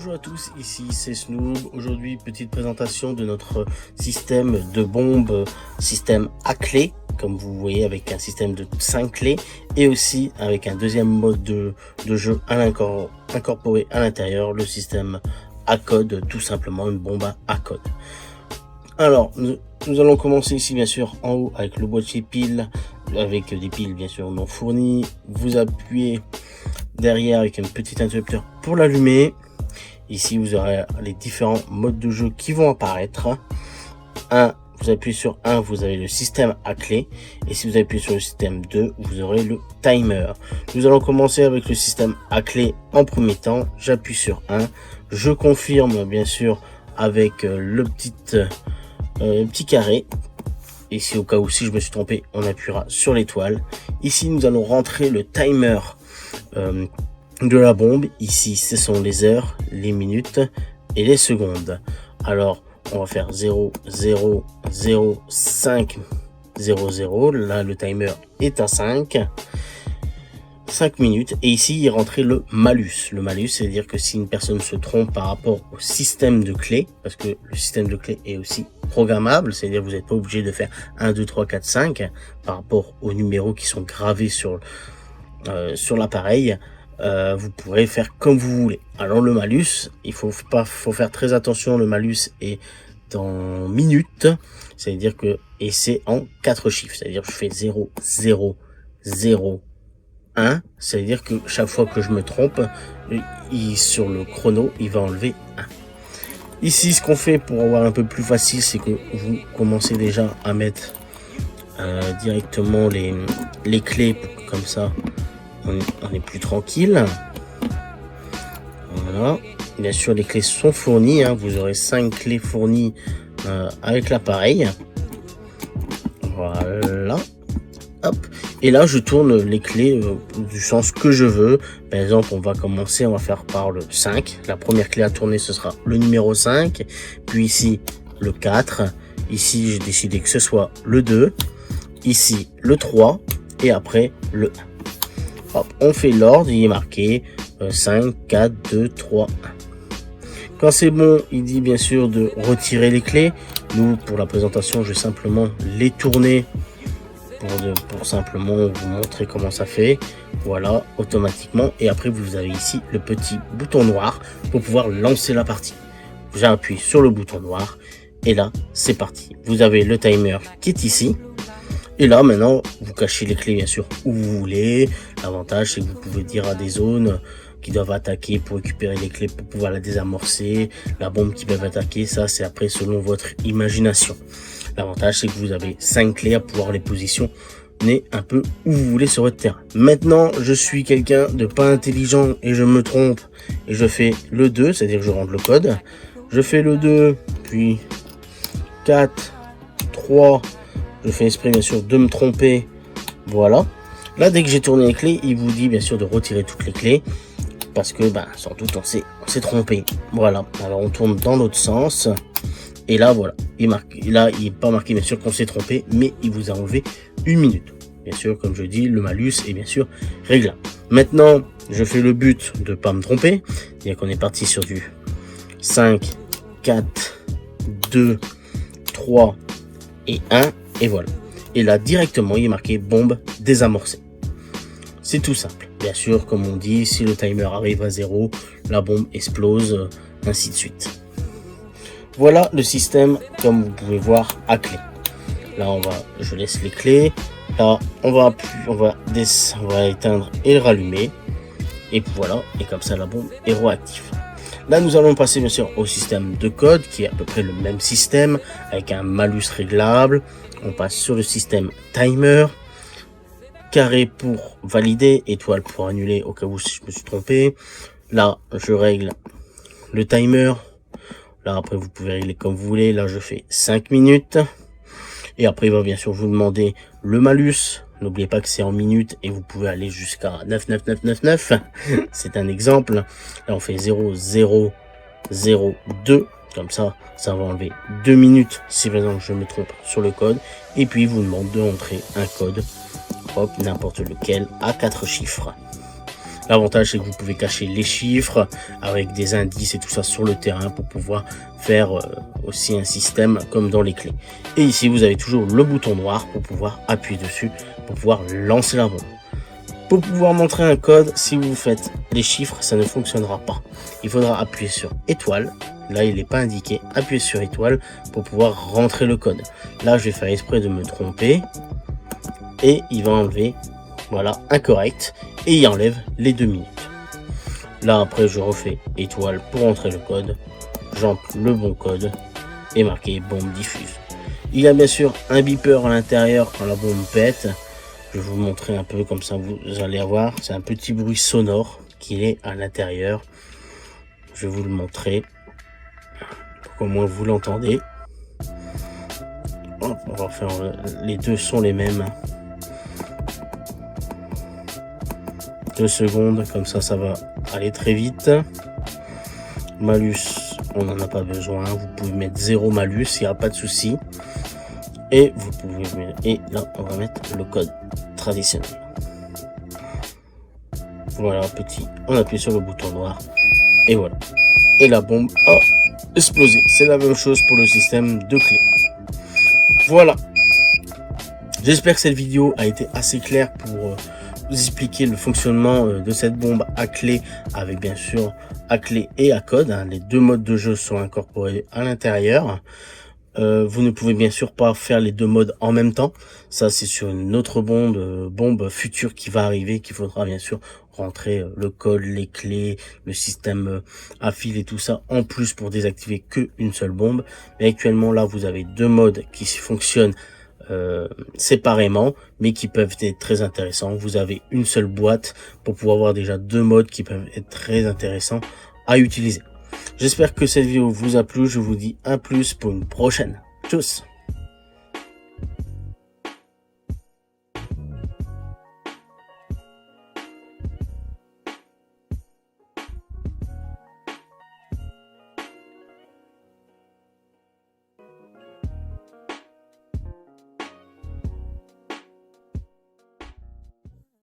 Bonjour à tous, ici c'est Snoob. Aujourd'hui, petite présentation de notre système de bombe, système à clé, comme vous voyez, avec un système de 5 clés et aussi avec un deuxième mode de jeu incorporé à l'intérieur, le système à code, tout simplement une bombe à code. Alors, nous allons commencer ici bien sûr en haut avec le boîtier pile, avec des piles bien sûr non fournies. Vous appuyez derrière avec un petit interrupteur pour l'allumer. Ici, vous aurez les différents modes de jeu qui vont apparaître. Vous appuyez sur 1, vous avez le système à clé. Et si vous appuyez sur le système 2, vous aurez le timer. Nous allons commencer avec le système à clé en premier temps. J'appuie sur 1. Je confirme, bien sûr, avec le petit carré. Ici, au cas où si je me suis trompé, on appuiera sur l'étoile. Ici, nous allons rentrer le timer de la bombe. Ici, ce sont les heures, les minutes et les secondes. Alors, on va faire 0, 0, 0, 5, 0, 0. Là, le timer est à 5 minutes. Et ici, il est rentré le malus. Le malus, c'est-à-dire que si une personne se trompe par rapport au système de clé, parce que le système de clé est aussi programmable, c'est-à-dire que vous n'êtes pas obligé de faire 1, 2, 3, 4, 5 par rapport aux numéros qui sont gravés sur l'appareil. Vous pourrez faire comme vous voulez. Alors le malus, il faut faire très attention. Le malus est en minutes, c'est-à-dire que c'est en 4 chiffres, c'est-à-dire que je fais 0, 0, 0, 1, c'est-à-dire que chaque fois que je me trompe, sur le chrono, il va enlever 1. Ici, ce qu'on fait pour avoir un peu plus facile, c'est que vous commencez déjà à mettre directement les clés, comme ça on est plus tranquille. Voilà, bien sûr les clés sont fournies, vous aurez 5 clés fournies avec l'appareil. Voilà, hop, et là je tourne les clés du sens que je veux. Par exemple, on va faire par le 5. La première clé à tourner, ce sera le numéro 5, puis ici le 4, ici j'ai décidé que ce soit le 2, ici le 3 et après le 1. Hop, on fait l'ordre, il est marqué 5, 4, 2, 3, 1. Quand c'est bon, il dit bien sûr de retirer les clés. Nous, pour la présentation, je vais simplement les tourner pour simplement vous montrer comment ça fait. Voilà, automatiquement. Et après, vous avez ici le petit bouton noir pour pouvoir lancer la partie. J'appuie sur le bouton noir et là, c'est parti. Vous avez le timer qui est ici. Et là, maintenant, vous cachez les clés, bien sûr, où vous voulez. L'avantage, c'est que vous pouvez dire à des zones qui doivent attaquer pour récupérer les clés pour pouvoir la désamorcer. La bombe qui peuvent attaquer, ça, c'est après selon votre imagination. L'avantage, c'est que vous avez 5 clés à pouvoir les positionner un peu où vous voulez sur votre terrain. Maintenant, je suis quelqu'un de pas intelligent et je me trompe. Et je fais le 2, c'est-à-dire que je rentre le code. Je fais le 2, puis 4, 3... Je fais exprès bien sûr de me tromper. Voilà. Là, dès que j'ai tourné les clés, il vous dit bien sûr de retirer toutes les clés. Parce que sans doute on s'est trompé. Voilà. Alors on tourne dans l'autre sens. Et là voilà. Il n'est pas marqué bien sûr qu'on s'est trompé. Mais il vous a enlevé 1 minute. Bien sûr, comme je dis, le malus est bien sûr réglable. Maintenant, je fais le but de ne pas me tromper. C'est-à-dire qu'on est parti sur du 5, 4, 2, 3 et 1. Et voilà. Et là, directement, il est marqué bombe désamorcée. C'est tout simple. Bien sûr, comme on dit, si le timer arrive à 0, la bombe explose, ainsi de suite. Voilà le système, comme vous pouvez voir, à clé. Là, je laisse les clés. Là, on va éteindre et rallumer. Et voilà. Et comme ça, la bombe est réactive. Là, nous allons passer bien sûr au système de code, qui est à peu près le même système, avec un malus réglable. On passe sur le système timer, carré pour valider, étoile pour annuler au cas où je me suis trompé. Là, je règle le timer. Là, après, vous pouvez régler comme vous voulez. Là, je fais 5 minutes. Et après, il va bien sûr vous demander le malus. N'oubliez pas que c'est en minutes et vous pouvez aller jusqu'à 99999. C'est un exemple. Là, on fait 0, 0, 0, 2. Comme ça, ça va enlever 2 minutes si par exemple je me trompe sur le code. Et puis, il vous demande de entrer un code, hop, n'importe lequel, à 4 chiffres. L'avantage, c'est que vous pouvez cacher les chiffres avec des indices et tout ça sur le terrain pour pouvoir faire aussi un système comme dans les clés. Et ici, vous avez toujours le bouton noir pour pouvoir appuyer dessus, pour pouvoir lancer la bombe. Pour pouvoir montrer un code, si vous faites les chiffres, ça ne fonctionnera pas. Il faudra appuyer sur étoile. Là, il n'est pas indiqué. Appuyez sur étoile pour pouvoir rentrer le code. Là, je vais faire exprès de me tromper. Et il va enlever, voilà, incorrect. Et il enlève les 2 minutes. Là, après, je refais étoile pour entrer le code. J'entre le bon code et marqué bombe diffuse. Il y a bien sûr un beeper à l'intérieur quand la bombe pète. Je vais vous montrer un peu comme ça, vous allez avoir. C'est un petit bruit sonore qui est à l'intérieur. Je vais vous le montrer pour qu'au moins vous l'entendez. On va faire les deux sont les mêmes. 2 secondes, comme ça va aller très vite. Malus, on n'en a pas besoin. Vous pouvez mettre 0 malus, il n'y a pas de souci. Et vous pouvez, et là on va mettre le code traditionnel. Voilà, petit, on appuie sur le bouton noir et voilà. Et la bombe a explosé. C'est la même chose pour le système de clé. Voilà. J'espère que cette vidéo a été assez claire pour vous expliquer le fonctionnement de cette bombe à clé avec bien sûr à clé et à code. Les 2 modes de jeu sont incorporés à l'intérieur. Vous ne pouvez bien sûr pas faire les 2 modes en même temps. Ça, c'est sur une autre bombe future qui va arriver, qu'il faudra bien sûr rentrer le code, les clés, le système à fil et tout ça en plus pour désactiver qu'une seule bombe. Mais actuellement, là, vous avez 2 modes qui fonctionnent séparément, mais qui peuvent être très intéressants. Vous avez une seule boîte pour pouvoir avoir déjà 2 modes qui peuvent être très intéressants à utiliser. J'espère que cette vidéo vous a plu. Je vous dis à plus pour une prochaine. Tchuss!